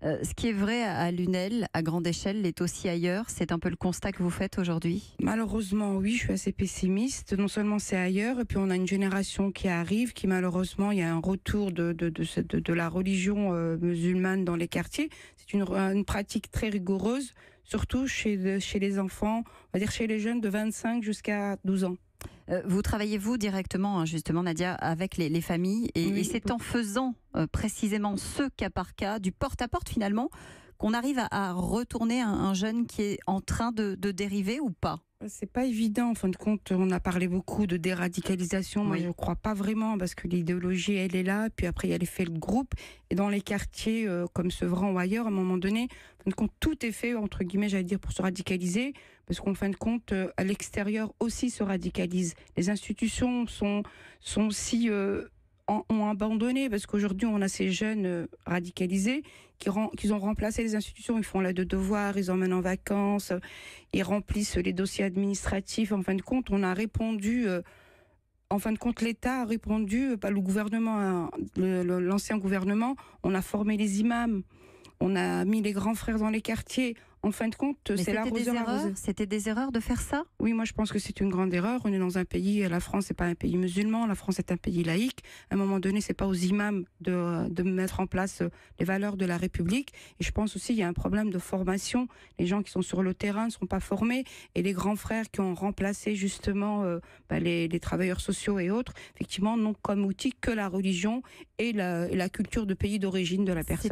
Ce qui est vrai à Lunel, à grande échelle, l'est aussi ailleurs. C'est un peu le constat que vous faites aujourd'hui? Malheureusement, oui, je suis assez pessimiste. Non seulement c'est ailleurs, et puis on a une génération qui arrive, qui malheureusement, il y a un retour de la religion musulmane dans les quartiers. C'est une pratique très rigoureuse, surtout chez les enfants, on va dire chez les jeunes de 25 jusqu'à 12 ans. Vous travaillez, vous, directement, hein, justement, Nadia, avec les familles. Et, Oui. et c'est en faisant précisément ce cas par cas, du porte-à-porte finalement, qu'on arrive à retourner un jeune qui est en train de dériver ou pas? C'est pas évident, en fin de compte, on a parlé beaucoup de déradicalisation. Moi, Oui. je ne crois pas vraiment, parce que l'idéologie, elle est là, puis après, il y a l'effet de groupe. Et dans les quartiers comme Sevran ou ailleurs, à un moment donné, en fin de compte, tout est fait, entre guillemets, j'allais dire, pour se radicaliser, parce qu'en fin de compte, à l'extérieur aussi se radicalise. Les institutions sont aussi... ont abandonné, parce qu'aujourd'hui on a ces jeunes radicalisés qui ont remplacé les institutions. Ils font l'aide de devoirs, ils emmènent en vacances, ils remplissent les dossiers administratifs. En fin de compte, on a répondu, en fin de compte l'État a répondu, pas le gouvernement, hein, l'ancien gouvernement, on a formé les imams, on a mis les grands frères dans les quartiers. En fin de compte, Mais c'est l'arroseur arrosé. C'était des erreurs de faire ça? Oui, moi je pense que c'est une grande erreur. On est dans un pays, la France n'est pas un pays musulman, la France est un pays laïque. À un moment donné, c'est pas aux imams de mettre en place les valeurs de la République. Et je pense aussi qu'il y a un problème de formation. Les gens qui sont sur le terrain ne sont pas formés. Et les grands frères qui ont remplacé justement les travailleurs sociaux et autres, effectivement, n'ont comme outil que la religion et la culture de pays d'origine de la personne.